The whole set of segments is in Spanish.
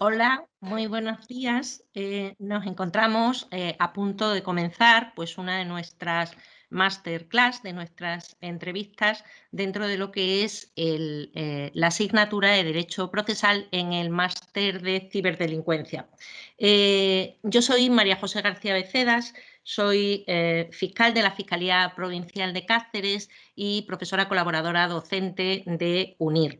Hola, muy buenos días. Nos encontramos a punto de comenzar pues, una de nuestras masterclass, de nuestras entrevistas dentro de lo que es la asignatura de Derecho Procesal en el máster de Ciberdelincuencia. Yo soy María José García Becedas, soy fiscal de la Fiscalía Provincial de Cáceres y profesora colaboradora docente de UNIR.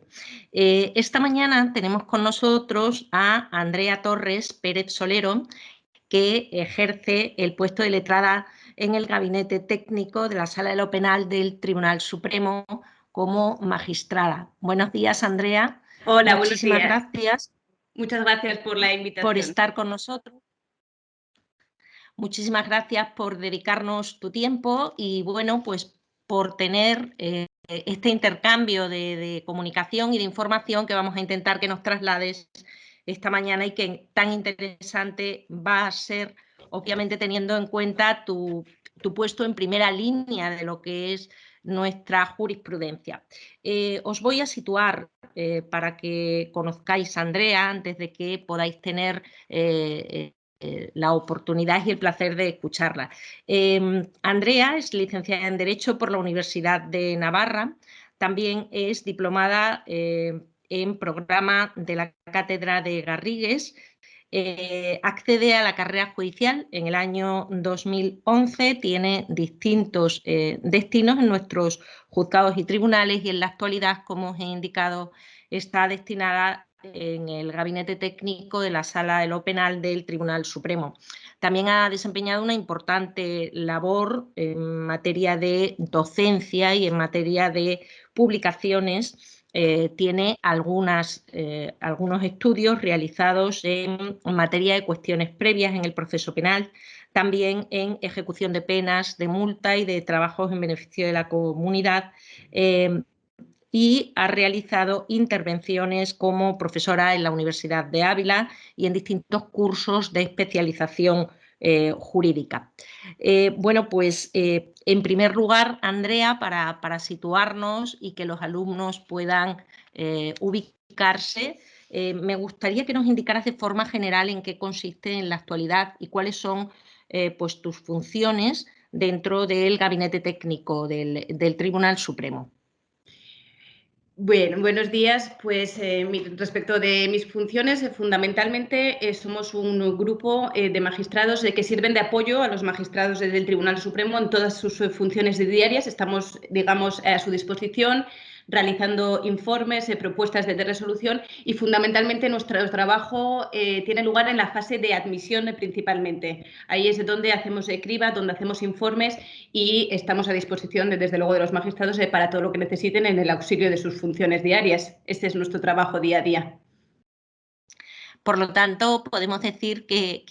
Esta mañana tenemos con nosotros a Andrea Torres Pérez Solero, que ejerce el puesto de letrada en el Gabinete Técnico de la Sala de lo Penal del Tribunal Supremo como magistrada. Buenos días, Andrea. Hola, buenos Muchísimas días. gracias Muchas gracias por la por invitación. estar con nosotros. Muchísimas gracias por dedicarnos tu tiempo y, bueno, pues por tener este intercambio de comunicación y de información que vamos a intentar que nos traslades esta mañana y que tan interesante va a ser, obviamente teniendo en cuenta tu puesto en primera línea de lo que es nuestra jurisprudencia. Os voy a situar para que conozcáis a Andrea antes de que podáis tener la oportunidad y el placer de escucharla. Andrea es licenciada en Derecho por la Universidad de Navarra, también es diplomada en programa de la Cátedra de Garrigues, accede a la carrera judicial en el año 2011, tiene distintos destinos en nuestros juzgados y tribunales y en la actualidad, como os he indicado, está destinada en el gabinete técnico de la Sala de lo Penal del Tribunal Supremo. También ha desempeñado una importante labor en materia de docencia y en materia de publicaciones. Tiene algunos estudios realizados en materia de cuestiones previas en el proceso penal, también en ejecución de penas, de multa y de trabajos en beneficio de la comunidad, y ha realizado intervenciones como profesora en la Universidad de Ávila y en distintos cursos de especialización jurídica. Bueno, pues en primer lugar, Andrea, para situarnos y que los alumnos puedan ubicarse, me gustaría que nos indicaras de forma general en qué consiste en la actualidad y cuáles son pues tus funciones dentro del gabinete técnico del Tribunal Supremo. Bueno, buenos días. Pues respecto de mis funciones, fundamentalmente somos un grupo de magistrados que sirven de apoyo a los magistrados del Tribunal Supremo en todas sus funciones diarias. Estamos, digamos, a su disposición, realizando informes, propuestas de resolución y fundamentalmente nuestro trabajo tiene lugar en la fase de admisión principalmente. Ahí es donde hacemos criba, donde hacemos informes y estamos a disposición, desde luego, de los magistrados para todo lo que necesiten en el auxilio de sus funciones diarias. Este es nuestro trabajo día a día. Por lo tanto, podemos decir que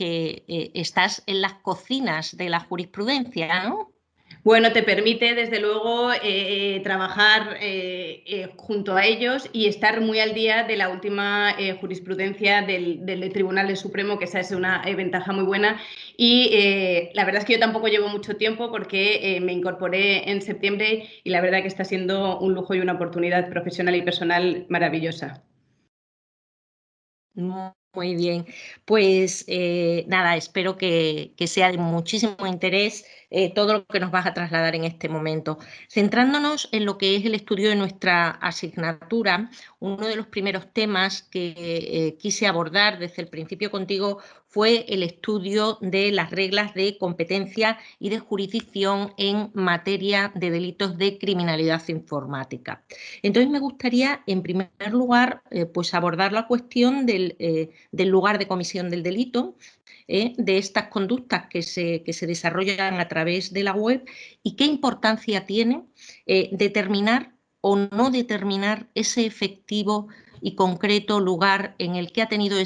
estás en las cocinas de la jurisprudencia, ¿no? Bueno, te permite, desde luego, trabajar junto a ellos y estar muy al día de la última jurisprudencia del Tribunal Supremo, que esa es una ventaja muy buena. Y la verdad es que yo tampoco llevo mucho tiempo porque me incorporé en septiembre y la verdad que está siendo un lujo y una oportunidad profesional y personal maravillosa. Muy bien, pues nada, espero que sea de muchísimo interés todo lo que nos vas a trasladar en este momento. Centrándonos en lo que es el estudio de nuestra asignatura, uno de los primeros temas que quise abordar desde el principio contigo fue el estudio de las reglas de competencia y de jurisdicción en materia de delitos de criminalidad informática. Entonces me gustaría, en primer lugar, pues abordar la cuestión del lugar de comisión del delito, de estas conductas que se desarrollan a través de la web y qué importancia tiene determinar o no determinar ese efectivo y concreto lugar en el que ha tenido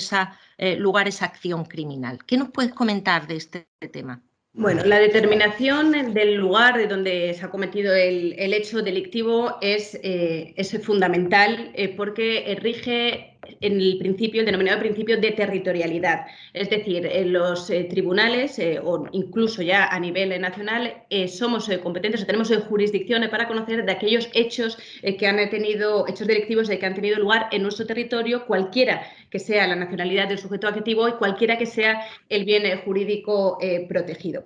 lugar esa acción criminal. ¿Qué nos puedes comentar de este tema? Bueno, la determinación del lugar de donde se ha cometido el hecho delictivo es fundamental porque rige en el principio, el denominado principio de territorialidad. Es decir, los tribunales, o incluso ya a nivel nacional, somos competentes o tenemos jurisdicción para conocer de aquellos hechos que han tenido, hechos delictivos que han tenido lugar en nuestro territorio, cualquiera que sea la nacionalidad del sujeto activo y cualquiera que sea el bien jurídico protegido.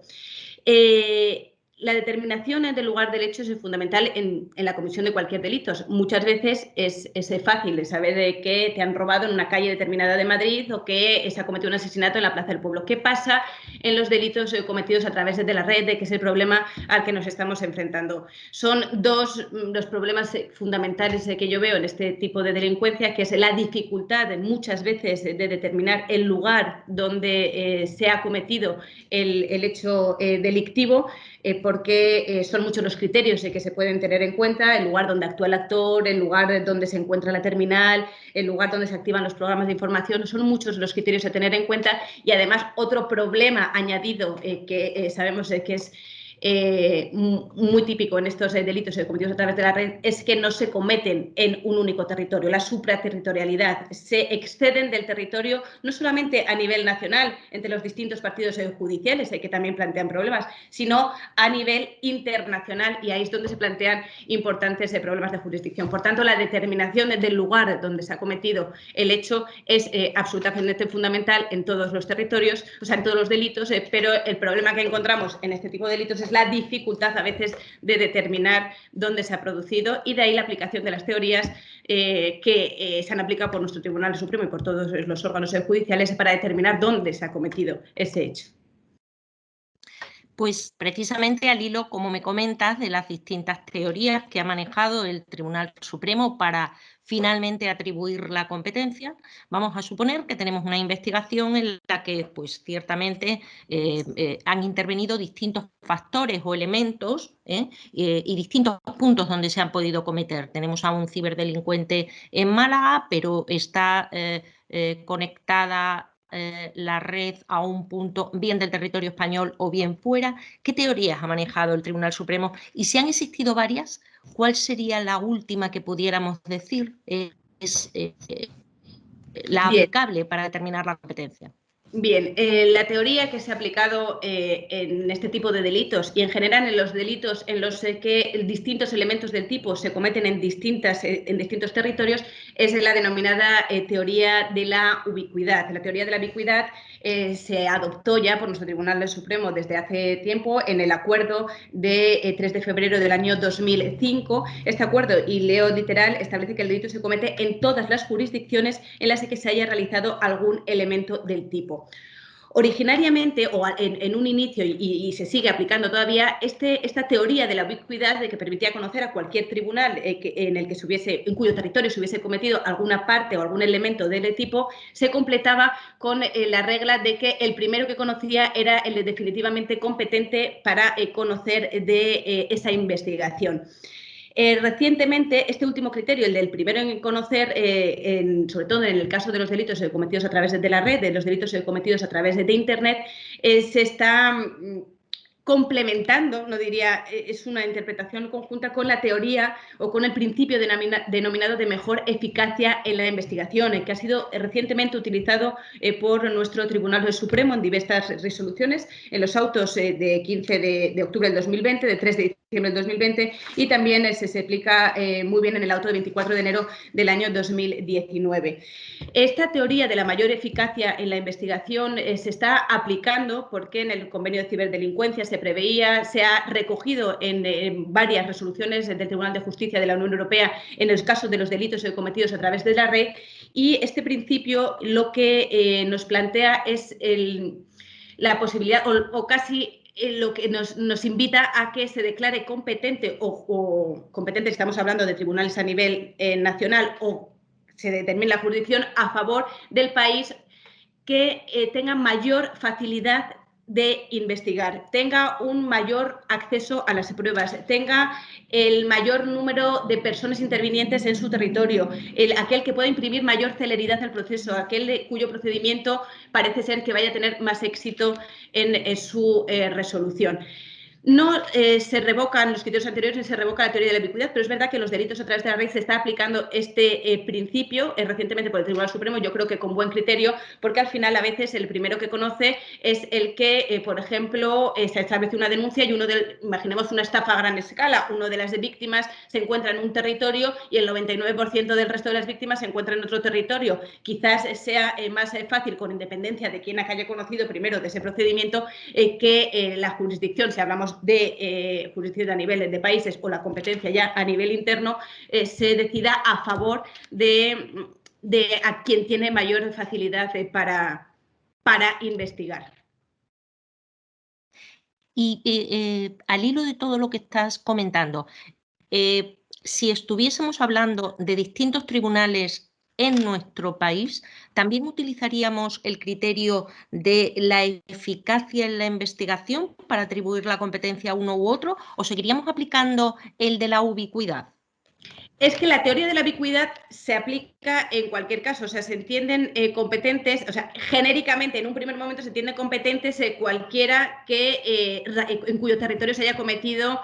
La determinación del lugar del hecho es fundamental en la comisión de cualquier delito. Muchas veces es fácil saber que te han robado en una calle determinada de Madrid o que se ha cometido un asesinato en la Plaza del Pueblo. ¿Qué pasa en los delitos cometidos a través de la red, que es el problema al que nos estamos enfrentando? Son dos los problemas fundamentales que yo veo en este tipo de delincuencia, que es la dificultad muchas veces de determinar el lugar donde se ha cometido el hecho delictivo, porque son muchos los criterios que se pueden tener en cuenta: el lugar donde actúa el actor, el lugar donde se encuentra la terminal, el lugar donde se activan los programas de información. Son muchos los criterios a tener en cuenta, y además otro problema añadido que sabemos que es muy típico en estos delitos cometidos a través de la red es que no se cometen en un único territorio. La supraterritorialidad, se exceden del territorio no solamente a nivel nacional entre los distintos partidos judiciales, que también plantean problemas, sino a nivel internacional, y ahí es donde se plantean importantes problemas de jurisdicción. Por tanto, la determinación del lugar donde se ha cometido el hecho es absolutamente fundamental en todos los territorios, o sea, en todos los delitos, pero el problema que encontramos en este tipo de delitos es la dificultad a veces de determinar dónde se ha producido, y de ahí la aplicación de las teorías que se han aplicado por nuestro Tribunal Supremo y por todos los órganos judiciales para determinar dónde se ha cometido ese hecho. Pues precisamente al hilo, como me comentas, de las distintas teorías que ha manejado el Tribunal Supremo para finalmente atribuir la competencia, vamos a suponer que tenemos una investigación en la que, pues ciertamente, han intervenido distintos factores o elementos y distintos puntos donde se han podido cometer. Tenemos a un ciberdelincuente en Málaga, pero está conectada la red a un punto bien del territorio español o bien fuera. ¿Qué teorías ha manejado el Tribunal Supremo? Y si han existido varias, ¿cuál sería la última que pudiéramos decir es la aplicable para determinar la competencia? Bien, la teoría que se ha aplicado en este tipo de delitos y en general en los delitos en los que distintos elementos del tipo se cometen en distintos territorios es la denominada teoría de la ubicuidad. La teoría de la ubicuidad se adoptó ya por nuestro Tribunal Supremo desde hace tiempo en el acuerdo de 3 de febrero del año 2005. Este acuerdo, y leo literal, establece que el delito se comete en todas las jurisdicciones en las que se haya realizado algún elemento del tipo. Originariamente, o en un inicio, y se sigue aplicando todavía, esta teoría de la ubicuidad, de que permitía conocer a cualquier tribunal en cuyo territorio se hubiese cometido alguna parte o algún elemento del tipo, se completaba con la regla de que el primero que conocía era el definitivamente competente para conocer de esa investigación. Recientemente, este último criterio, el del primero en conocer, sobre todo en el caso de los delitos cometidos a través de la red, de los delitos cometidos a través de Internet, se está complementando, no diría, es una interpretación conjunta con la teoría o con el principio denominado de mejor eficacia en la investigación, que ha sido recientemente utilizado por nuestro Tribunal Supremo en diversas resoluciones, en los autos de 15 de octubre del 2020, de 3 de diciembre del 2020, y también se aplica muy bien en el auto de 24 de enero del año 2019. Esta teoría de la mayor eficacia en la investigación se está aplicando porque en el convenio de ciberdelincuencia se ha recogido en varias resoluciones del Tribunal de Justicia de la Unión Europea en los casos de los delitos cometidos a través de la red, y este principio lo que nos plantea es la posibilidad o casi lo que nos invita a que se declare competente o competente, estamos hablando de tribunales a nivel nacional, o se determine la jurisdicción a favor del país que tenga mayor facilidad de investigar, tenga un mayor acceso a las pruebas, tenga el mayor número de personas intervinientes en su territorio, aquel que pueda imprimir mayor celeridad al proceso, aquel cuyo procedimiento parece ser que vaya a tener más éxito en su resolución. No se revocan los criterios anteriores ni se revoca la teoría de la ubicuidad, pero es verdad que los delitos a través de la red se está aplicando este principio recientemente por el Tribunal Supremo, yo creo que con buen criterio, porque al final a veces el primero que conoce es el que, por ejemplo, se establece una denuncia y imaginemos una estafa a gran escala, uno de las víctimas se encuentra en un territorio y el 99% del resto de las víctimas se encuentra en otro territorio. Quizás sea más fácil, con independencia de quién haya conocido primero de ese procedimiento, que la jurisdicción, si hablamos de jurisdicción a nivel de países o la competencia ya a nivel interno, se decida a favor de a quien tiene mayor facilidad para investigar. Y al hilo de todo lo que estás comentando, si estuviésemos hablando de distintos tribunales en nuestro país, ¿también utilizaríamos el criterio de la eficacia en la investigación para atribuir la competencia a uno u otro, o seguiríamos aplicando el de la ubicuidad? Es que la teoría de la ubicuidad se aplica en cualquier caso, o sea, se entienden competentes, o sea, genéricamente en un primer momento se entiende competentes cualquiera que en cuyo territorio se haya cometido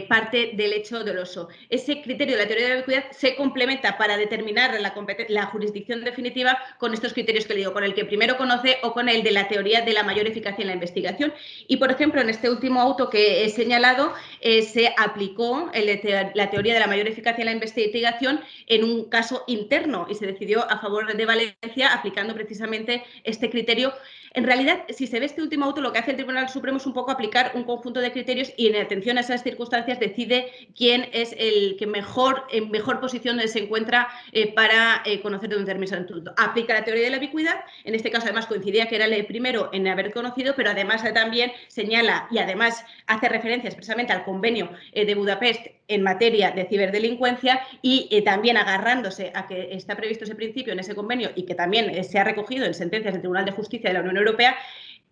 parte del hecho doloso. Ese criterio de la teoría de la ubicuidad se complementa para determinar la jurisdicción definitiva con estos criterios que le digo, con el que primero conoce o con el de la teoría de la mayor eficacia en la investigación. Y, por ejemplo, en este último auto que he señalado, se aplicó la teoría de la mayor eficacia en la investigación en un caso interno y se decidió a favor de Valencia aplicando precisamente este criterio. En realidad, si se ve este último auto, lo que hace el Tribunal Supremo es un poco aplicar un conjunto de criterios y en atención a esas circunstancias decide quién es el que en mejor posición se encuentra para conocer de un determinado asunto. Aplica la teoría de la ubicuidad, en este caso además coincidía que era el primero en haber conocido, pero además también señala y además hace referencia expresamente al convenio de Budapest en materia de ciberdelincuencia y también agarrándose a que está previsto ese principio en ese convenio y que también se ha recogido en sentencias del Tribunal de Justicia de la Unión Europea,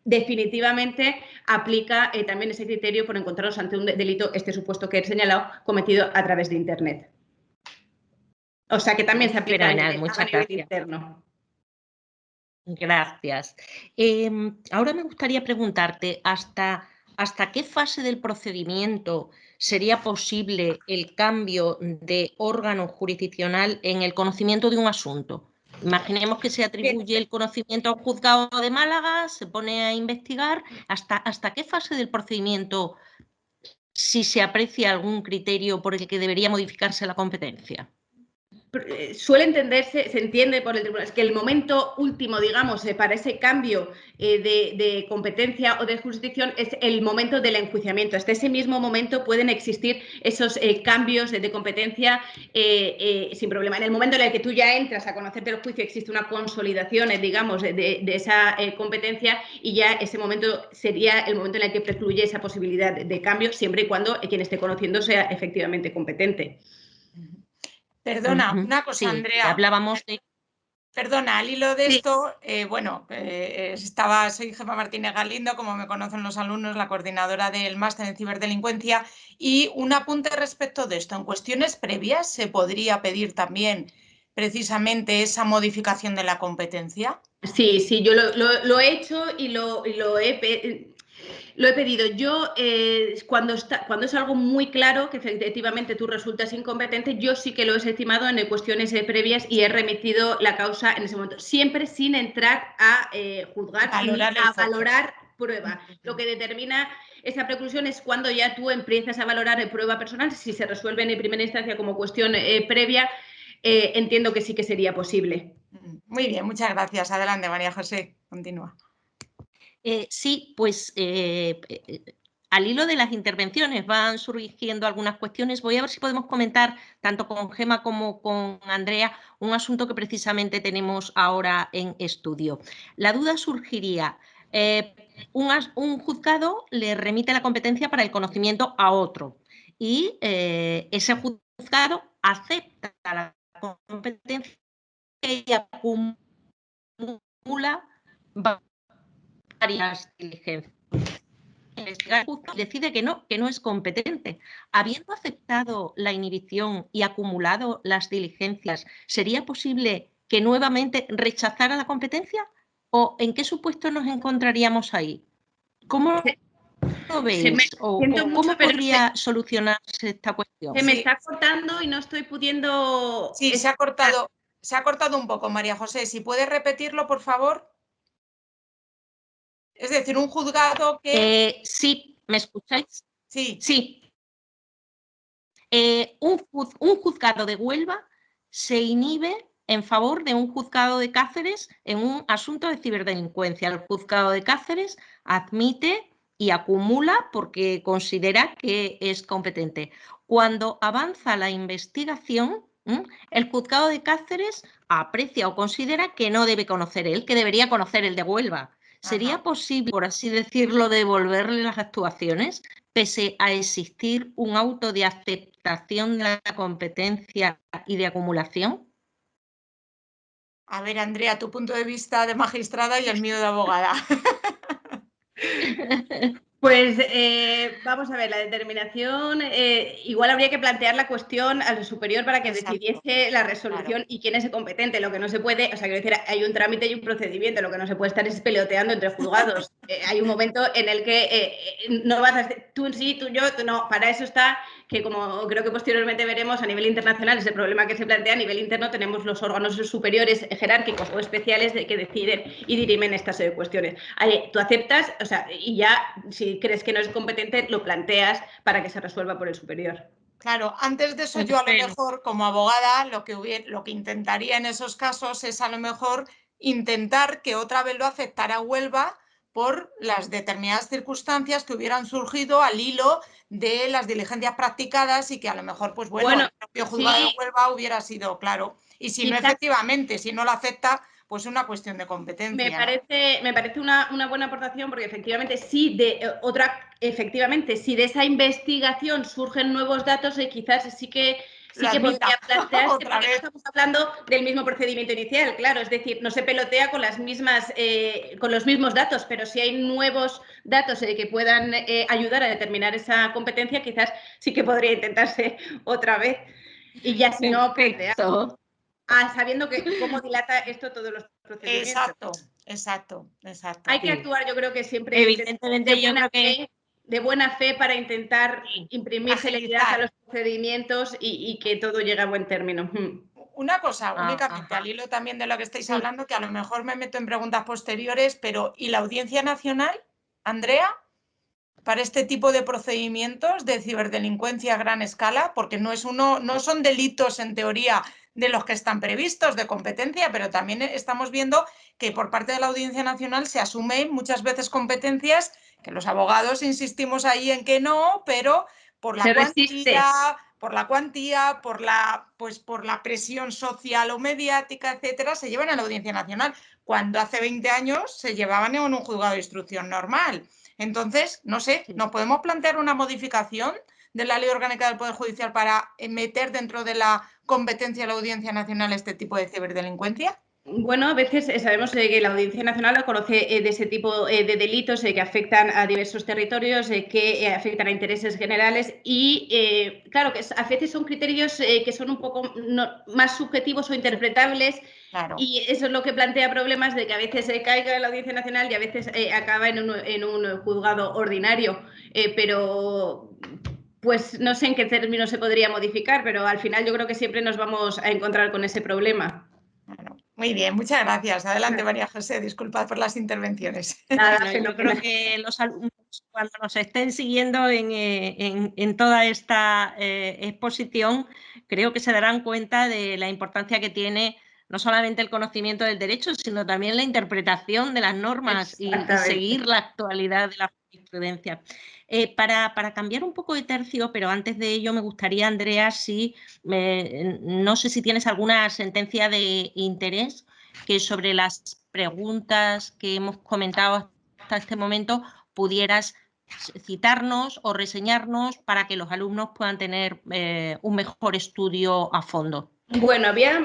definitivamente aplica también ese criterio por encontrarnos ante un delito, este supuesto que he señalado, cometido a través de Internet. O sea que también se aplica a nivel interno. Gracias. Ahora me gustaría preguntarte, ¿hasta qué fase del procedimiento sería posible el cambio de órgano jurisdiccional en el conocimiento de un asunto? Imaginemos que se atribuye el conocimiento a un juzgado de Málaga, se pone a investigar. ¿Hasta qué fase del procedimiento, si se aprecia algún criterio por el que debería modificarse la competencia? Suele entenderse, se entiende por el tribunal, que el momento último, digamos, para ese cambio de competencia o de jurisdicción es el momento del enjuiciamiento. Hasta ese mismo momento pueden existir esos cambios de competencia sin problema. En el momento en el que tú ya entras a conocerte el juicio, existe una consolidación, digamos, de esa competencia y ya ese momento sería el momento en el que precluye esa posibilidad de cambio, siempre y cuando quien esté conociendo sea efectivamente competente. Perdona, una cosa, sí, Andrea. Hablábamos de... Perdona, al hilo de Sí. esto, soy Gemma Martínez Galindo, como me conocen los alumnos, la coordinadora del máster en ciberdelincuencia, y un apunte respecto de esto. En cuestiones previas, ¿se podría pedir también precisamente esa modificación de la competencia? Sí, yo lo he hecho y lo he pedido. Yo, cuando es algo muy claro, que efectivamente tú resultas incompetente, yo sí que lo he estimado en cuestiones previas y he remitido la causa en ese momento, siempre sin entrar a juzgar ni a valorar prueba. Lo que determina esa preclusión es cuando ya tú empiezas a valorar prueba personal, si se resuelve en primera instancia como cuestión previa, entiendo que sí que sería posible. Muy bien, muchas gracias. Adelante, María José, continúa. Sí, pues al hilo de las intervenciones van surgiendo algunas cuestiones. Voy a ver si podemos comentar, tanto con Gemma como con Andrea, un asunto que precisamente tenemos ahora en estudio. La duda surgiría, un juzgado le remite la competencia para el conocimiento a otro y ese juzgado acepta la competencia y acumula varias diligencias. Decide que no es competente. Habiendo aceptado la inhibición y acumulado las diligencias, ¿sería posible que nuevamente rechazara la competencia? ¿O en qué supuesto nos encontraríamos ahí? ¿Cómo veis? Siento mucho, ¿Cómo podría solucionarse esta cuestión? Se me está cortando y no estoy pudiendo... Sí, se ha cortado un poco, María José. Si puedes repetirlo, por favor. Es decir, un juzgado que... Sí, ¿me escucháis? Sí. Sí. Un juzgado de Huelva se inhibe en favor de un juzgado de Cáceres en un asunto de ciberdelincuencia. El juzgado de Cáceres admite y acumula porque considera que es competente. Cuando avanza la investigación, el juzgado de Cáceres aprecia o considera que no debe conocer él, que debería conocer el de Huelva. ¿Sería posible, por así decirlo, devolverle las actuaciones, pese a existir un auto de aceptación de la competencia y de acumulación? A ver, Andrea, tu punto de vista de magistrada y el mío de abogada. Pues vamos a ver, la determinación, igual habría que plantear la cuestión al superior para que decidiese la resolución y quién es el competente. Lo que no se puede, o sea, quiero decir, hay un trámite y un procedimiento, lo que no se puede estar es peloteando entre juzgados. Hay un momento en el que no vas a decir tú sí, tú yo, tú no. Para eso está que, como creo que posteriormente veremos, a nivel internacional es el problema que se plantea, a nivel interno tenemos los órganos superiores jerárquicos o especiales que deciden y dirimen estas cuestiones. Tú aceptas, o sea, y ya, si crees que no es competente, lo planteas para que se resuelva por el superior. Claro, antes de eso yo a lo mejor como abogada lo que intentaría en esos casos es a lo mejor intentar que otra vez lo aceptara Huelva por las determinadas circunstancias que hubieran surgido al hilo de las diligencias practicadas y que a lo mejor, pues bueno, el propio juzgado de Huelva hubiera sido claro. Y si no, efectivamente, si no lo acepta, pues una cuestión de competencia. Me parece una buena aportación porque efectivamente si de esa investigación surgen nuevos datos, quizás sí que podría plantearse, porque no estamos hablando del mismo procedimiento inicial, claro, es decir, no se pelotea con las mismas, con los mismos datos, pero si hay nuevos datos que puedan ayudar a determinar esa competencia, quizás sí que podría intentarse otra vez. Y ya si no, sabiendo cómo dilata esto todos los procedimientos. Exacto. Hay que actuar, yo creo que siempre evidentemente de buena fe para intentar imprimir celeridad a los procedimientos y que todo llegue a buen término. Una cosa, únicamente al hilo también de lo que estáis hablando, que a lo mejor me meto en preguntas posteriores, pero ¿y la Audiencia Nacional, Andrea, para este tipo de procedimientos de ciberdelincuencia a gran escala? Porque no son delitos en teoría de los que están previstos de competencia, pero también estamos viendo que por parte de la Audiencia Nacional se asumen muchas veces competencias que los abogados insistimos ahí en que no, pero por la cuantía, por la presión social o mediática, etcétera, se llevan a la Audiencia Nacional, cuando hace 20 años se llevaban en un juzgado de instrucción normal. Entonces, no sé, ¿nos podemos plantear una modificación de la Ley Orgánica del Poder Judicial para meter dentro de la competencia de la Audiencia Nacional este tipo de ciberdelincuencia? Bueno, a veces sabemos que la Audiencia Nacional conoce de ese tipo de delitos que afectan a diversos territorios, que afectan a intereses generales y, claro, que a veces son criterios que son un poco más subjetivos o interpretables. Claro. Y eso es lo que plantea problemas de que a veces caiga en la Audiencia Nacional y a veces acaba en un juzgado ordinario, pero pues no sé en qué términos se podría modificar, pero al final yo creo que siempre nos vamos a encontrar con ese problema. Bueno, muy bien, muchas gracias. Adelante, María José, disculpad por las intervenciones. Nada, yo creo que los alumnos, cuando nos estén siguiendo en toda esta exposición, creo que se darán cuenta de la importancia que tiene no solamente el conocimiento del derecho, sino también la interpretación de las normas y seguir la actualidad de la jurisprudencia. Para cambiar un poco de tercio, pero antes de ello me gustaría, Andrea, no sé si tienes alguna sentencia de interés que sobre las preguntas que hemos comentado hasta este momento pudieras citarnos o reseñarnos para que los alumnos puedan tener un mejor estudio a fondo. Bueno, había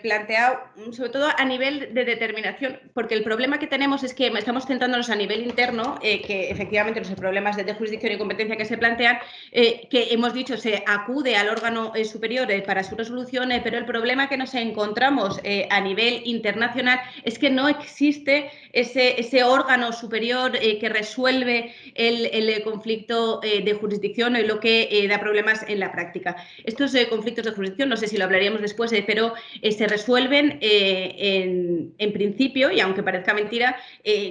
planteado, sobre todo a nivel de determinación, porque el problema que tenemos es que estamos centrándonos a nivel interno, que efectivamente los problemas de jurisdicción y competencia que se plantean, que hemos dicho se acude al órgano superior para su resolución, pero el problema que nos encontramos a nivel internacional es que no existe ese órgano superior que resuelve el conflicto de jurisdicción, lo que da problemas en la práctica. Estos conflictos de jurisdicción, no sé si lo hablaríamos después, pero se resuelven en principio, y aunque parezca mentira,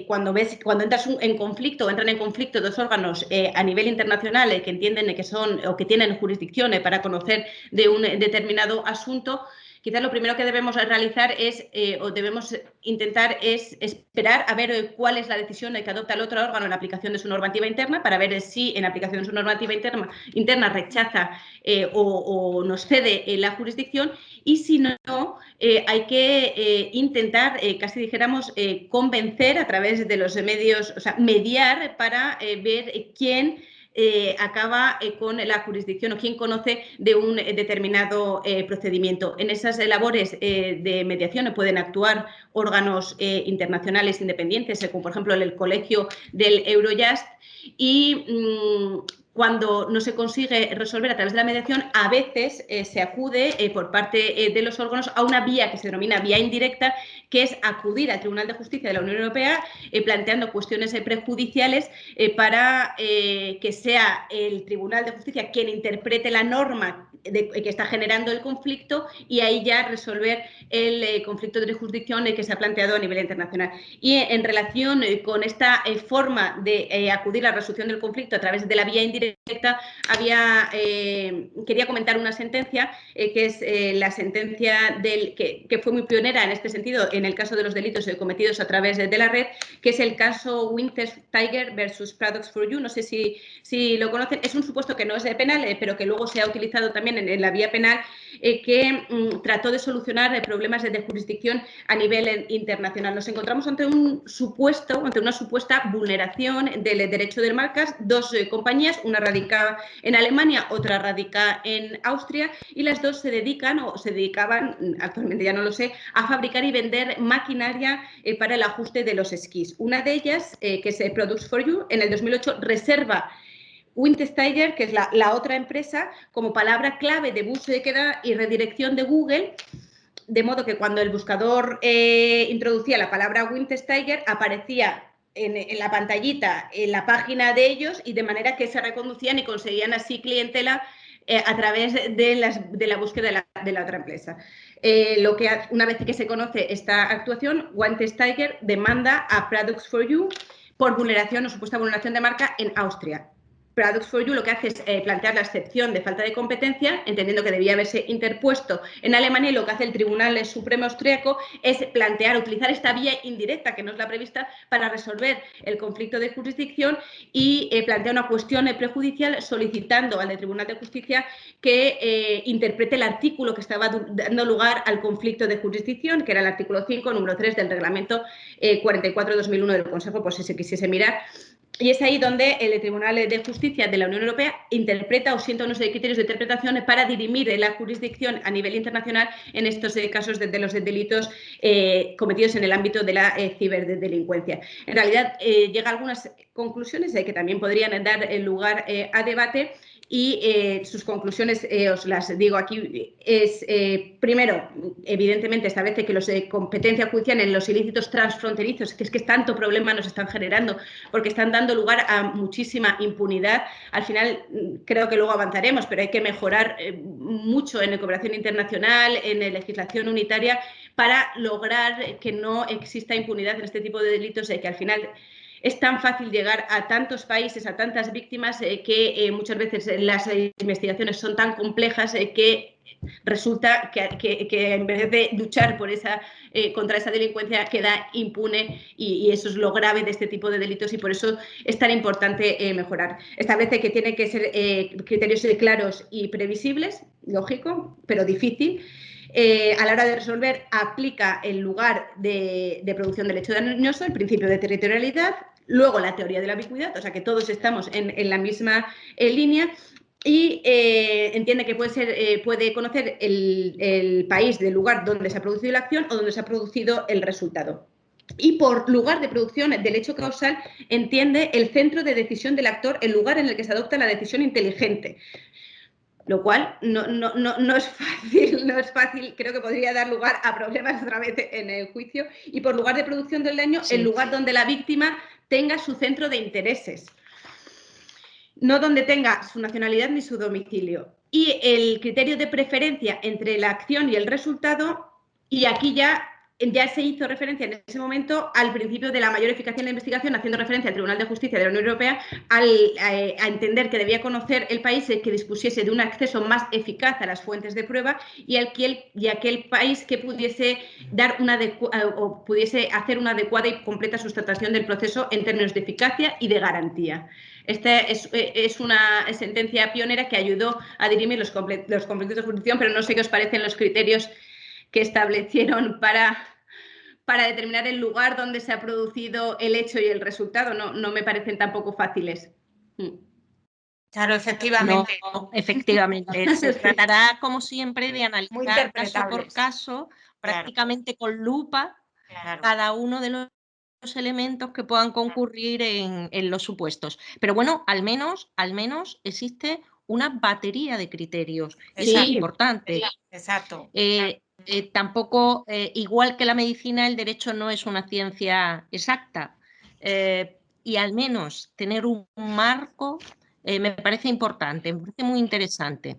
cuando entras en conflicto o entran en conflicto dos órganos a nivel internacional que entienden que son o que tienen jurisdicción para conocer de un determinado asunto, quizás lo primero que debemos realizar o debemos intentar es esperar a ver cuál es la decisión que adopta el otro órgano en la aplicación de su normativa interna, para ver si en aplicación de su normativa interna rechaza o nos cede la jurisdicción, y si no, hay que intentar, casi dijéramos, convencer a través de los medios, o sea, mediar para ver quién acaba con la jurisdicción o quién conoce de un determinado procedimiento. En esas labores de mediación pueden actuar órganos internacionales independientes, como por ejemplo el colegio del Eurojust, y cuando no se consigue resolver a través de la mediación, a veces se acude por parte de los órganos a una vía que se denomina vía indirecta, que es acudir al Tribunal de Justicia de la Unión Europea planteando cuestiones prejudiciales para que sea el Tribunal de Justicia quien interprete la norma que está generando el conflicto, y ahí ya resolver el conflicto de jurisdicción que se ha planteado a nivel internacional. Y en relación con esta forma de acudir a la resolución del conflicto a través de la vía indirecta, quería comentar una sentencia que es la sentencia que fue muy pionera en este sentido en el caso de los delitos cometidos a través de la red, que es el caso Wintersteiger versus Products for You. No sé si lo conocen. Es un supuesto que no es de penal, pero que luego se ha utilizado también en la vía penal, que trató de solucionar problemas de jurisdicción a nivel internacional. Nos encontramos ante una supuesta vulneración del derecho de marcas. Dos compañías, una radica en Alemania, otra radica en Austria, y las dos se dedicaban, actualmente ya no lo sé, a fabricar y vender maquinaria para el ajuste de los esquís. Una de ellas, que es Products for You, en el 2008 reserva Wintersteiger, que es la otra empresa, como palabra clave de búsqueda y redirección de Google, de modo que cuando el buscador introducía la palabra Wintersteiger, aparecía en la pantallita en la página de ellos, y de manera que se reconducían y conseguían así clientela a través de la búsqueda de la otra empresa. Una vez que se conoce esta actuación, Wintersteiger demanda a Products for You por vulneración o supuesta vulneración de marca en Austria. Products for You lo que hace es plantear la excepción de falta de competencia, entendiendo que debía haberse interpuesto en Alemania, y lo que hace el Tribunal Supremo Austriaco es utilizar esta vía indirecta, que no es la prevista, para resolver el conflicto de jurisdicción, y plantea una cuestión prejudicial solicitando al Tribunal de Justicia que interprete el artículo que estaba dando lugar al conflicto de jurisdicción, que era el artículo 5, número 3 del Reglamento 44/2001 del Consejo, por si se quisiese mirar. Y es ahí donde el Tribunal de Justicia de la Unión Europea interpreta o sienta unos criterios de interpretación para dirimir la jurisdicción a nivel internacional en estos casos de los delitos cometidos en el ámbito de la ciberdelincuencia. En realidad, llega a algunas conclusiones que también podrían dar lugar a debate, y sus conclusiones os las digo aquí. Primero, evidentemente establece que los competencia judicial en los ilícitos transfronterizos, que es que tanto problema nos están generando, porque están dando lugar a muchísima impunidad. Al final, creo que luego avanzaremos, pero hay que mejorar mucho en la cooperación internacional, en la legislación unitaria, para lograr que no exista impunidad en este tipo de delitos, que al final es tan fácil llegar a tantos países, a tantas víctimas, que muchas veces las investigaciones son tan complejas que resulta que en vez de luchar contra esa delincuencia, queda impune, y eso es lo grave de este tipo de delitos, y por eso es tan importante mejorar. Establece que tienen que ser criterios claros y previsibles, lógico, pero difícil. A la hora de resolver, aplica el lugar de producción del hecho dañoso, el principio de territorialidad, luego la teoría de la ubicuidad, o sea que todos estamos en la misma línea. y entiende que puede conocer el país del lugar donde se ha producido la acción o donde se ha producido el resultado. Y por lugar de producción del hecho causal entiende el centro de decisión del actor, el lugar en el que se adopta la decisión inteligente. Lo cual no es fácil, creo que podría dar lugar a problemas otra vez en el juicio. Y por lugar de producción del daño, sí, el lugar donde la víctima tenga su centro de intereses, no donde tenga su nacionalidad ni su domicilio. Y el criterio de preferencia entre la acción y el resultado, y aquí ya se hizo referencia en ese momento al principio de la mayor eficacia en la investigación, haciendo referencia al Tribunal de Justicia de la Unión Europea a entender que debía conocer el país que dispusiese de un acceso más eficaz a las fuentes de prueba y aquel país que pudiese pudiese hacer una adecuada y completa sustentación del proceso en términos de eficacia y de garantía. Esta es una sentencia pionera que ayudó a dirimir los conflictos de jurisdicción, pero no sé qué os parecen los criterios que establecieron para determinar el lugar donde se ha producido el hecho y el resultado. No me parecen tampoco fáciles. Claro, efectivamente. No, efectivamente. Se tratará, como siempre, de analizar caso por caso, prácticamente con lupa, cada uno de los elementos que puedan concurrir en los supuestos. Pero bueno, al menos existe una batería de criterios. Eso es importante. Exacto. Tampoco, igual que la medicina, el derecho no es una ciencia exacta. Y al menos tener un marco me parece importante, me parece muy interesante.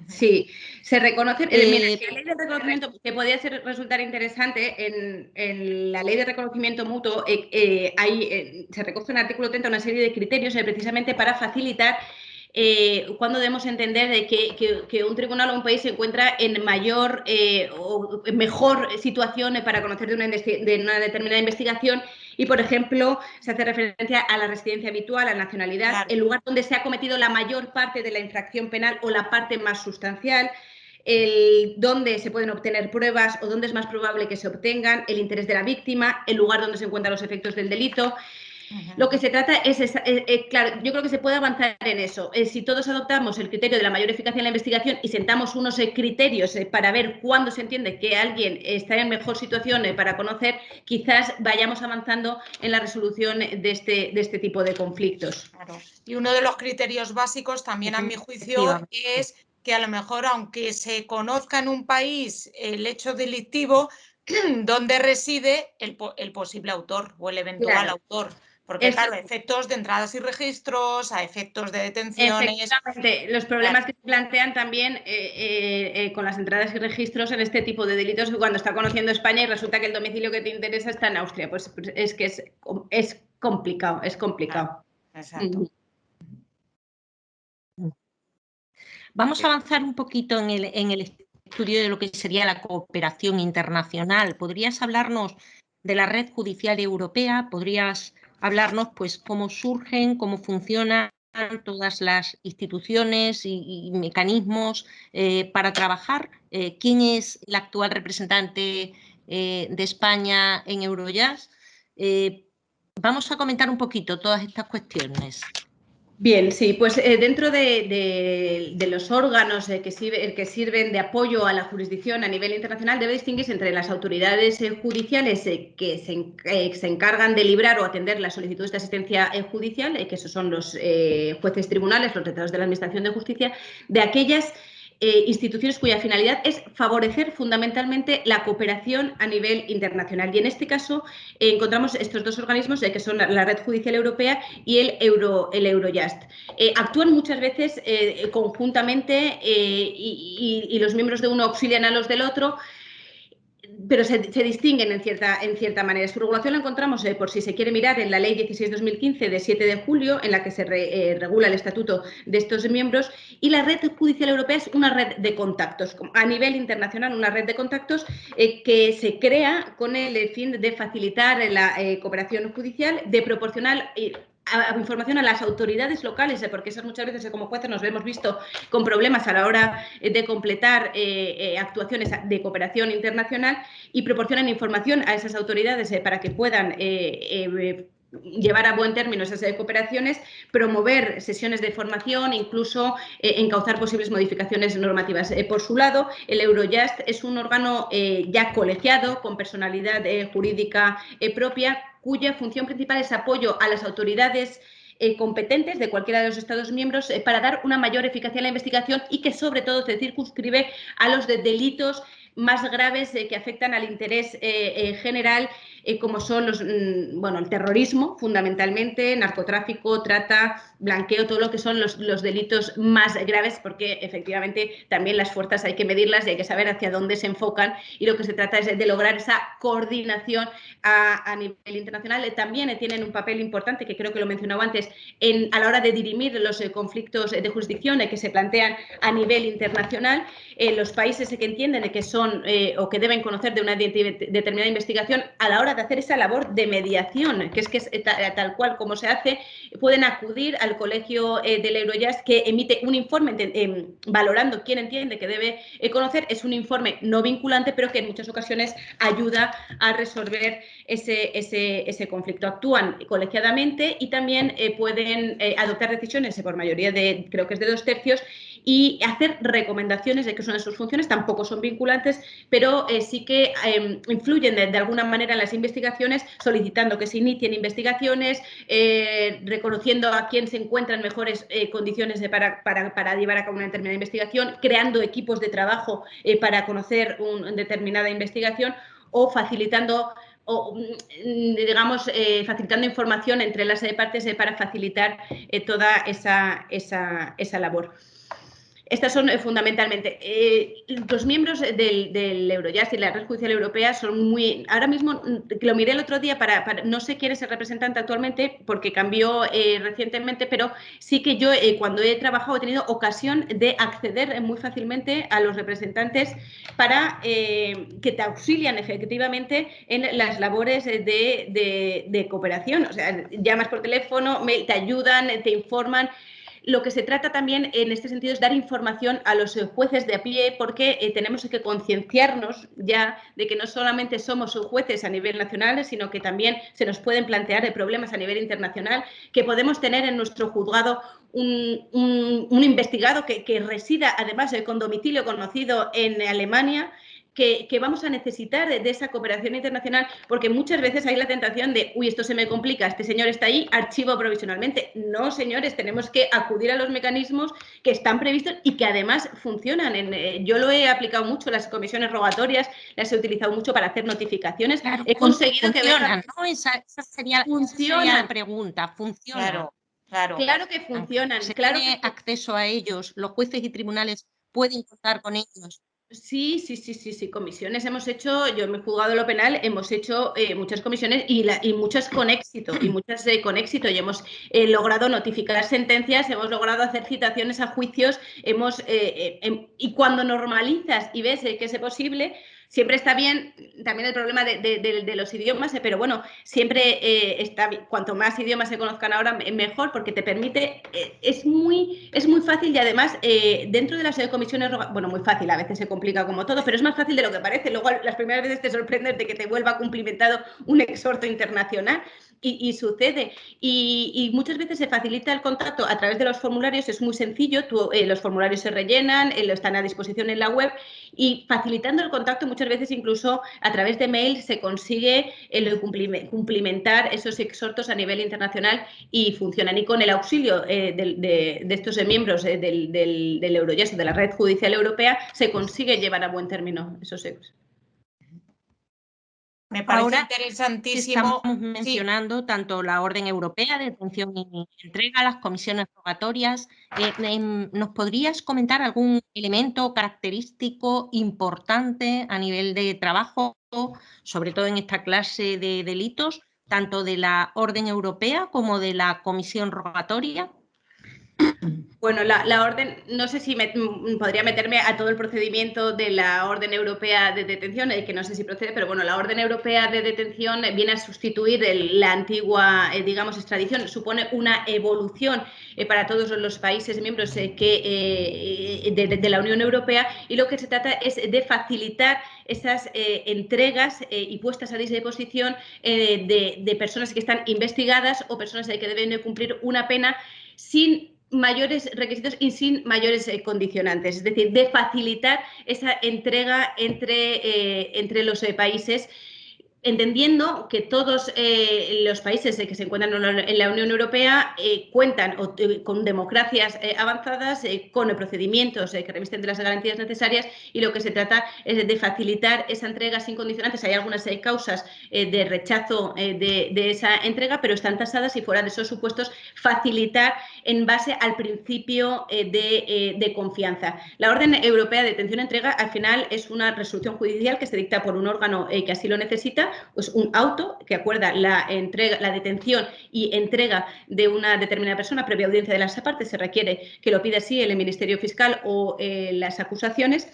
Sí, se reconoce, mira, la ley de reconocimiento, que podría resultar interesante, en la ley de reconocimiento mutuo se recoge en el artículo 30 una serie de criterios precisamente para facilitar cuando debemos entender de que un tribunal o un país se encuentra en mayor o mejor situación para conocer de una determinada investigación y, por ejemplo, se hace referencia a la residencia habitual, a la nacionalidad, claro, el lugar donde se ha cometido la mayor parte de la infracción penal o la parte más sustancial, dónde se pueden obtener pruebas o dónde es más probable que se obtengan, el interés de la víctima, el lugar donde se encuentran los efectos del delito. Lo que se trata es, claro, yo creo que se puede avanzar en eso. Si todos adoptamos el criterio de la mayor eficacia en la investigación y sentamos unos criterios para ver cuándo se entiende que alguien está en mejor situación para conocer, quizás vayamos avanzando en la resolución de este tipo de conflictos. Claro. Y uno de los criterios básicos también, a mi juicio, es que a lo mejor, aunque se conozca en un país el hecho delictivo, donde reside el posible autor o el eventual autor. Porque, claro, a efectos de entradas y registros, a efectos de detenciones. Efectivamente, los problemas que se plantean también con las entradas y registros en este tipo de delitos, cuando está conociendo España y resulta que el domicilio que te interesa está en Austria, pues es que es complicado, es complicado. Exacto. Vamos a avanzar un poquito en el estudio de lo que sería la cooperación internacional. ¿Podrías hablarnos de la Red Judicial Europea? ¿Podrías hablarnos, pues, cómo surgen, cómo funcionan todas las instituciones y mecanismos para trabajar? ¿Quién es el actual representante de España en Eurojust? Vamos a comentar un poquito todas estas cuestiones. Bien, sí, pues dentro de los órganos que sirven de apoyo a la jurisdicción a nivel internacional debe distinguirse entre las autoridades judiciales que se encargan de librar o atender las solicitudes de asistencia judicial, que esos son los jueces tribunales, los letrados de la Administración de Justicia, de aquellas instituciones cuya finalidad es favorecer fundamentalmente la cooperación a nivel internacional. Y en este caso encontramos estos dos organismos que son la Red Judicial Europea y el Eurojust. Actúan muchas veces conjuntamente y los miembros de uno auxilian a los del otro, pero se distinguen en cierta manera. Su regulación la encontramos, por si se quiere mirar, en la Ley 16/2015 de 7 de julio, en la que se regula el estatuto de estos miembros, y la Red Judicial Europea es una red de contactos, a nivel internacional, una red de contactos que se crea con el fin de facilitar la cooperación judicial, de proporcionar información a las autoridades locales, porque esas muchas veces como jueces nos hemos visto con problemas a la hora de completar actuaciones de cooperación internacional, y proporcionan información a esas autoridades para que puedan llevar a buen término esas cooperaciones, promover sesiones de formación, incluso encauzar posibles modificaciones normativas. Por su lado, el Eurojust es un órgano ya colegiado, con personalidad jurídica propia, cuya función principal es apoyo a las autoridades competentes de cualquiera de los Estados miembros para dar una mayor eficacia a la investigación y que sobre todo se circunscribe a los delitos más graves que afectan al interés general, como son el terrorismo, fundamentalmente, narcotráfico, trata, blanqueo, todo lo que son los delitos más graves, porque efectivamente también las fuerzas hay que medirlas y hay que saber hacia dónde se enfocan, y lo que se trata es de lograr esa coordinación a nivel internacional. También tienen un papel importante, que creo que lo mencionaba antes, a la hora de dirimir los conflictos de jurisdicción que se plantean a nivel internacional. Los países que entienden que son o que deben conocer de una determinada investigación, a la hora de hacer esa labor de mediación, que es tal cual como se hace, pueden acudir al colegio del Eurojust, que emite un informe valorando quién entiende que debe conocer. Es un informe no vinculante, pero que en muchas ocasiones ayuda a resolver ese conflicto. Actúan colegiadamente y también pueden adoptar decisiones por mayoría creo que es de 2/3, y hacer recomendaciones, de que son sus funciones. Tampoco son vinculantes, pero sí que influyen de alguna manera en las investigaciones, solicitando que se inicien investigaciones, reconociendo a quién se encuentra en mejores condiciones para llevar a cabo una determinada investigación, creando equipos de trabajo para conocer una determinada investigación, o facilitando facilitando información entre las partes para facilitar toda esa labor. Estas son fundamentalmente. Los miembros del Eurojust y la Red Judicial Europea son muy... Ahora mismo, lo miré el otro día, no sé quién es el representante actualmente, porque cambió recientemente, pero sí que yo cuando he trabajado he tenido ocasión de acceder muy fácilmente a los representantes para que te auxilian efectivamente en las labores de cooperación. O sea, llamas por teléfono, te ayudan, te informan. Lo que se trata también en este sentido es dar información a los jueces de a pie, porque tenemos que concienciarnos ya de que no solamente somos jueces a nivel nacional, sino que también se nos pueden plantear problemas a nivel internacional, que podemos tener en nuestro juzgado un investigado que resida además con domicilio conocido en Alemania, que vamos a necesitar de esa cooperación internacional, porque muchas veces hay la tentación de, uy, esto se me complica, este señor está ahí, archivo provisionalmente. No, señores, tenemos que acudir a los mecanismos que están previstos y que además funcionan. Yo lo he aplicado mucho, las comisiones rogatorias, las he utilizado mucho para hacer notificaciones. Claro, he conseguido funcionan, ¿no? Esa sería la pregunta. ¿Funcionan? Claro que funcionan. ¿Se claro tiene que... acceso a ellos? ¿Los jueces y tribunales pueden contar con ellos? Sí, comisiones hemos hecho. Yo me he juzgado lo penal, hemos hecho muchas comisiones y muchas con éxito, y hemos logrado notificar sentencias, hemos logrado hacer citaciones a juicios, y cuando normalizas y ves que es posible. Siempre está bien también el problema de los idiomas, pero bueno, siempre está bien. Cuanto más idiomas se conozcan ahora, mejor, porque te permite, es muy fácil, y además dentro de las comisiones, bueno, muy fácil, a veces se complica como todo, pero es más fácil de lo que parece. Luego las primeras veces te sorprendes de que te vuelva cumplimentado un exhorto internacional, y sucede. Y muchas veces se facilita el contacto a través de los formularios. Es muy sencillo, los formularios se rellenan, están a disposición en la web, y facilitando el contacto muchas veces incluso a través de mail se consigue cumplimentar esos exhortos a nivel internacional, y funcionan. Y con el auxilio de estos miembros del Eurojust, de la Red Judicial Europea, se consigue llevar a buen término esos exhortos. Me parece Ahora interesantísimo. Estamos mencionando tanto la Orden Europea de Detención y Entrega, las comisiones rogatorias. ¿Nos podrías comentar algún elemento característico importante a nivel de trabajo, sobre todo en esta clase de delitos, tanto de la Orden Europea como de la Comisión Rogatoria? Bueno, la orden, no sé si podría meterme a todo el procedimiento de la Orden Europea de Detención, que no sé si procede, pero bueno, la Orden Europea de Detención viene a sustituir la antigua, digamos, extradición. Supone una evolución para todos los países miembros de la Unión Europea, y lo que se trata es de facilitar esas entregas y puestas a disposición de personas que están investigadas o personas que deben de cumplir una pena sin mayores requisitos y sin mayores condicionantes, es decir, de facilitar esa entrega entre los países, entendiendo que todos los países que se encuentran en la Unión Europea cuentan con democracias avanzadas, con procedimientos que revisten de las garantías necesarias, y lo que se trata es de facilitar esa entrega sin condicionantes. Hay algunas causas de rechazo de esa entrega, pero están tasadas, y fuera de esos supuestos facilitar en base al principio de confianza. La Orden Europea de Detención y Entrega al final es una resolución judicial que se dicta por un órgano que así lo necesita, pues un auto que acuerda la detención y entrega de una determinada persona previa audiencia de las partes. Se requiere que lo pida así el Ministerio Fiscal o las acusaciones,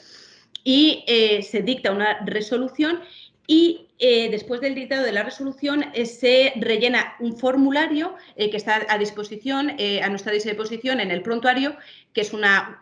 y se dicta una resolución, y después del dictado de la resolución se rellena un formulario que está a disposición, a nuestra disposición en el prontuario, que es una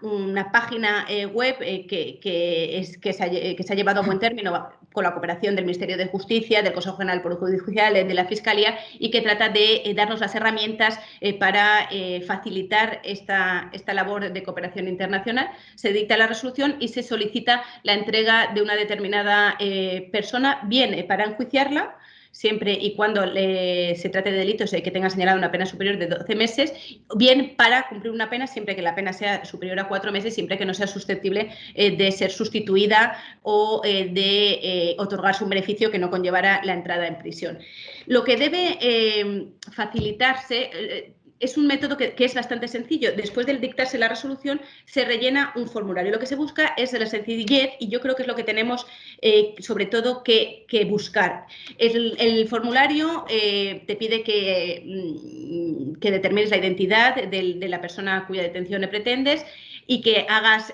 página web que se ha llevado a buen término con la cooperación del Ministerio de Justicia, del Consejo General del Poder Judicial, de la Fiscalía, y que trata de darnos las herramientas para facilitar esta labor de cooperación internacional. Se dicta la resolución y se solicita la entrega de una determinada persona, bien para enjuiciarla, siempre y cuando se trate de delitos que tengan señalado una pena superior de 12 meses, bien para cumplir una pena siempre que la pena sea superior a 4 meses, siempre que no sea susceptible de ser sustituida o de otorgarse un beneficio que no conllevara la entrada en prisión. Lo que debe facilitarse es un método que es bastante sencillo. Después de dictarse la resolución, se rellena un formulario. Lo que se busca es la sencillez, y yo creo que es lo que tenemos sobre todo que buscar. El formulario te pide que determines la identidad de la persona cuya detención pretendes, y que hagas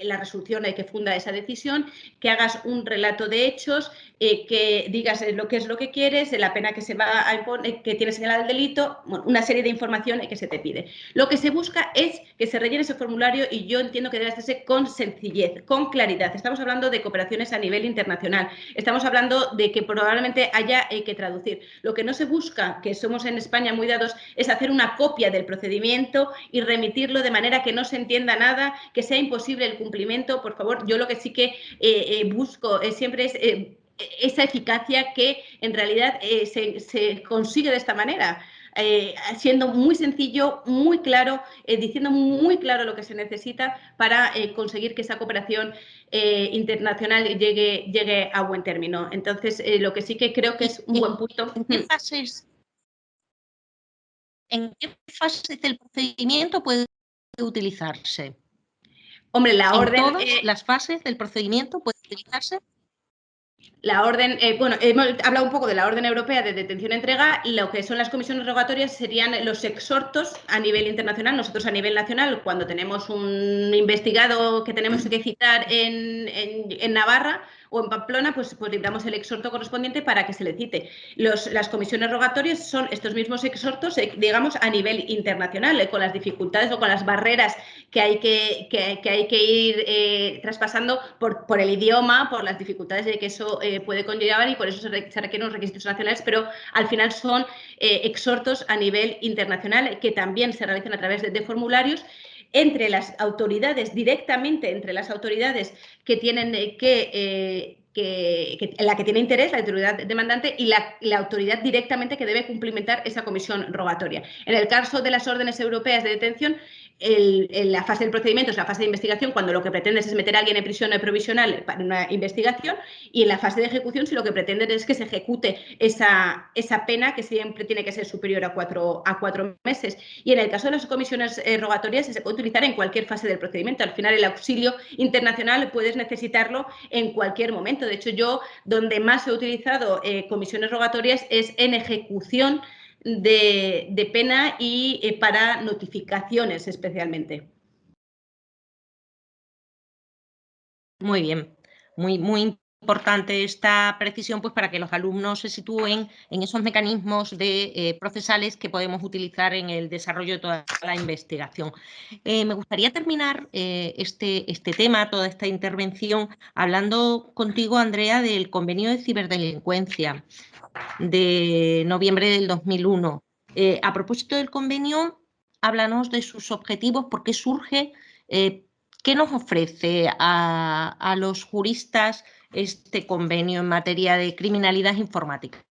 la resolución que funda esa decisión, que hagas un relato de hechos, que digas lo que es lo que quieres, la pena que se va a imponer, que tiene señalado el delito, bueno, una serie de información que se te pide. Lo que se busca es que se rellene ese formulario, y yo entiendo que debe hacerse con sencillez, con claridad. Estamos hablando de cooperaciones a nivel internacional, estamos hablando de que probablemente haya que traducir. Lo que no se busca, que somos en España muy dados, es hacer una copia del procedimiento y remitirlo de manera que no se entienda nada, que sea imposible el cumplimiento. Por favor, yo lo que sí que busco siempre es esa eficacia que en realidad se consigue de esta manera. Siendo muy sencillo, muy claro, diciendo muy claro lo que se necesita para conseguir que esa cooperación internacional llegue a buen término. Entonces, lo que sí que creo que es un buen punto. ¿En qué fases del procedimiento puede utilizarse? Hombre, la orden... ¿En todas las fases del procedimiento puede utilizarse? La orden, bueno, hemos hablado un poco de la Orden Europea de Detención y Entrega. Lo que son las comisiones rogatorias serían los exhortos a nivel internacional. Nosotros a nivel nacional, cuando tenemos un investigado que tenemos que citar en Navarra o en Pamplona, pues libramos el exhorto correspondiente para que se le cite. Las comisiones rogatorias son estos mismos exhortos, digamos, a nivel internacional, con las dificultades o con las barreras que hay que ir traspasando por el idioma, por las dificultades de que eso puede conllevar, y por eso se requieren unos requisitos nacionales, pero al final son exhortos a nivel internacional que también se realizan a través de formularios entre las autoridades, directamente entre las autoridades que tienen la que tiene interés, la autoridad demandante, y la autoridad directamente que debe cumplimentar esa comisión rogatoria. En el caso de las órdenes europeas de detención, la fase del procedimiento es la fase de investigación, cuando lo que pretendes es meter a alguien en prisión provisional para una investigación, y en la fase de ejecución, si lo que pretenden es que se ejecute esa pena, que siempre tiene que ser superior a 4 meses. Y en el caso de las comisiones rogatorias, se puede utilizar en cualquier fase del procedimiento. Al final, el auxilio internacional puedes necesitarlo en cualquier momento. De hecho, yo donde más he utilizado comisiones rogatorias es en ejecución de pena y para notificaciones especialmente. Muy bien, muy importante esta precisión, pues para que los alumnos se sitúen en esos mecanismos procesales que podemos utilizar en el desarrollo de toda la investigación. Me gustaría terminar este tema, toda esta intervención, hablando contigo, Andrea, del convenio de ciberdelincuencia de noviembre del 2001. A propósito del convenio, háblanos de sus objetivos, por qué surge, qué nos ofrece a los juristas este convenio en materia de criminalidad informática.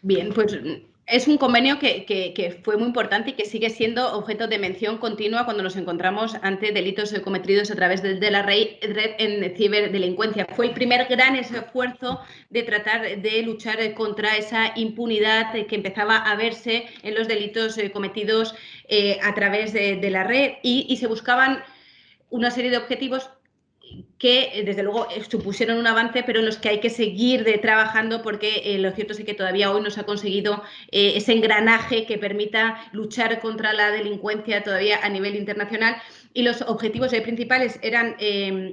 Bien, pues es un convenio que fue muy importante y que sigue siendo objeto de mención continua cuando nos encontramos ante delitos cometidos a través de la red en ciberdelincuencia. Fue el primer gran esfuerzo de tratar de luchar contra esa impunidad que empezaba a verse en los delitos cometidos a través de la red y se buscaban una serie de objetivos que desde luego supusieron un avance, pero en los que hay que seguir trabajando porque lo cierto es que todavía hoy no se ha conseguido ese engranaje que permita luchar contra la delincuencia todavía a nivel internacional. Y los objetivos principales eran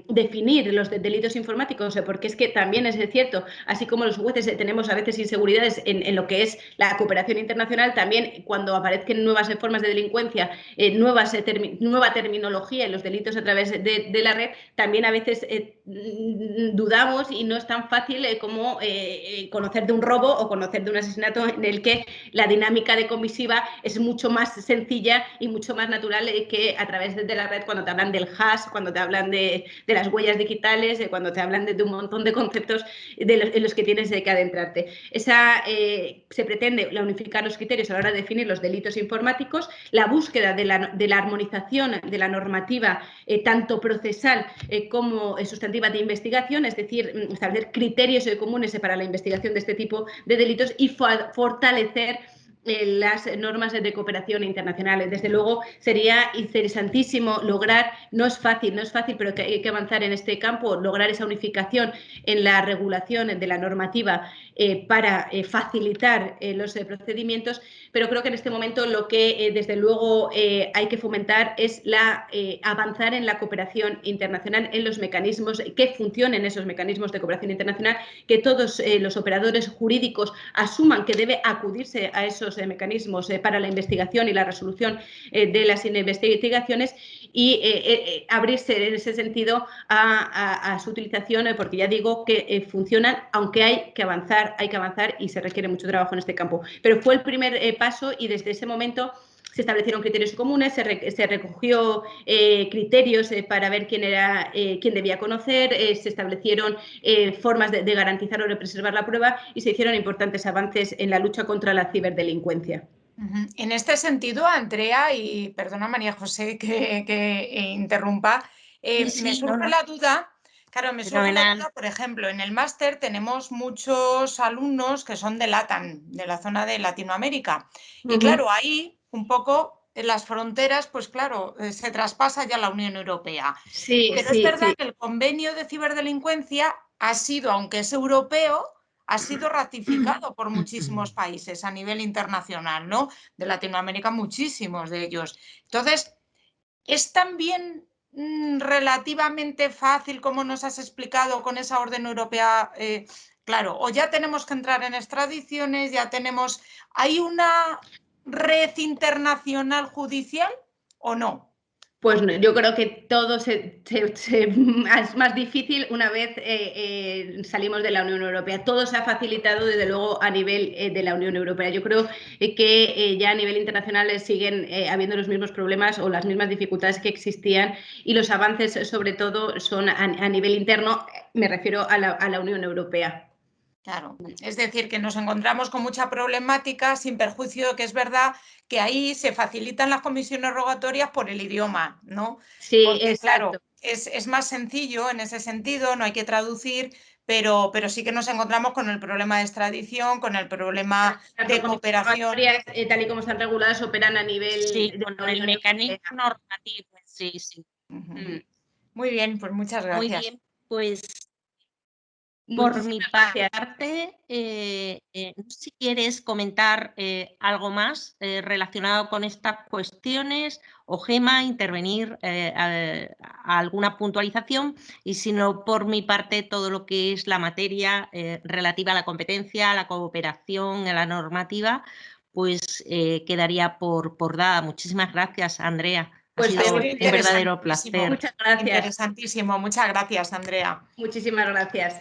definir los delitos informáticos, porque es que también es cierto, así como los jueces tenemos a veces inseguridades en lo que es la cooperación internacional, también cuando aparezcan nuevas formas de delincuencia, nueva terminología en los delitos a través de la red, también a veces dudamos y no es tan fácil como conocer de un robo o conocer de un asesinato en el que la dinámica de comisiva es mucho más sencilla y mucho más natural que a través de la red, cuando te hablan del hash, cuando te hablan de las huellas digitales, cuando te hablan de un montón de conceptos en los que tienes que adentrarte. Se pretende unificar los criterios a la hora de definir los delitos informáticos, la búsqueda de la armonización de la normativa tanto procesal como sustantiva de investigación, es decir, establecer criterios comunes para la investigación de este tipo de delitos y fortalecer las normas de cooperación internacional. Desde luego sería interesantísimo lograr, no es fácil, pero que hay que avanzar en este campo, lograr esa unificación en la regulación de la normativa para facilitar los procedimientos, pero creo que en este momento lo que desde luego hay que fomentar es avanzar en la cooperación internacional, en los mecanismos, que funcionen esos mecanismos de cooperación internacional, que todos los operadores jurídicos asuman que debe acudirse a esos mecanismos para la investigación y la resolución de las investigaciones y abrirse en ese sentido a su utilización, porque ya digo que funcionan, aunque hay que avanzar y se requiere mucho trabajo en este campo. Pero fue el primer paso y desde ese momento se establecieron criterios comunes, se recogió criterios para ver quién debía conocer, se establecieron formas de garantizar o de preservar la prueba y se hicieron importantes avances en la lucha contra la ciberdelincuencia. En este sentido, Andrea, y perdona María José que interrumpa, me surge la duda. Claro, me surge la duda, por ejemplo, en el máster tenemos muchos alumnos que son de LATAM, de la zona de Latinoamérica. Y claro, ahí un poco en las fronteras, pues claro, se traspasa ya la Unión Europea. Sí, pero es verdad que el convenio de ciberdelincuencia ha sido, aunque es europeo, ha sido ratificado por muchísimos países a nivel internacional, ¿no? De Latinoamérica, muchísimos de ellos. Entonces, ¿es también relativamente fácil, como nos has explicado, con esa orden europea? Claro, o ya tenemos que entrar en extradiciones, ¿hay una red internacional judicial o no? Pues yo creo que todo es más difícil una vez salimos de la Unión Europea. Todo se ha facilitado, desde luego, a nivel de la Unión Europea. Yo creo que ya a nivel internacional siguen habiendo los mismos problemas o las mismas dificultades que existían y los avances, sobre todo, son a nivel interno. Me refiero a la Unión Europea. Claro, es decir, que nos encontramos con mucha problemática, sin perjuicio de que es verdad que ahí se facilitan las comisiones rogatorias por el idioma, ¿no? Sí, porque exacto. claro, es más sencillo en ese sentido, no hay que traducir, pero sí que nos encontramos con el problema de extradición, con el problema de cooperación. Tal y como están reguladas, operan a nivel de con el mecanismo normativo. Sí. Muy bien, pues muchas gracias. Muy bien, pues Por mi gracias. parte, no sé si quieres comentar algo más relacionado con estas cuestiones o Gemma intervenir a alguna puntualización, y si no, por mi parte, todo lo que es la materia relativa a la competencia, a la cooperación, a la normativa, pues quedaría por dada. Muchísimas gracias, Andrea. Ha Pues sido un verdadero placer. Muchas gracias. Interesantísimo. Muchas gracias, Andrea. Muchísimas gracias.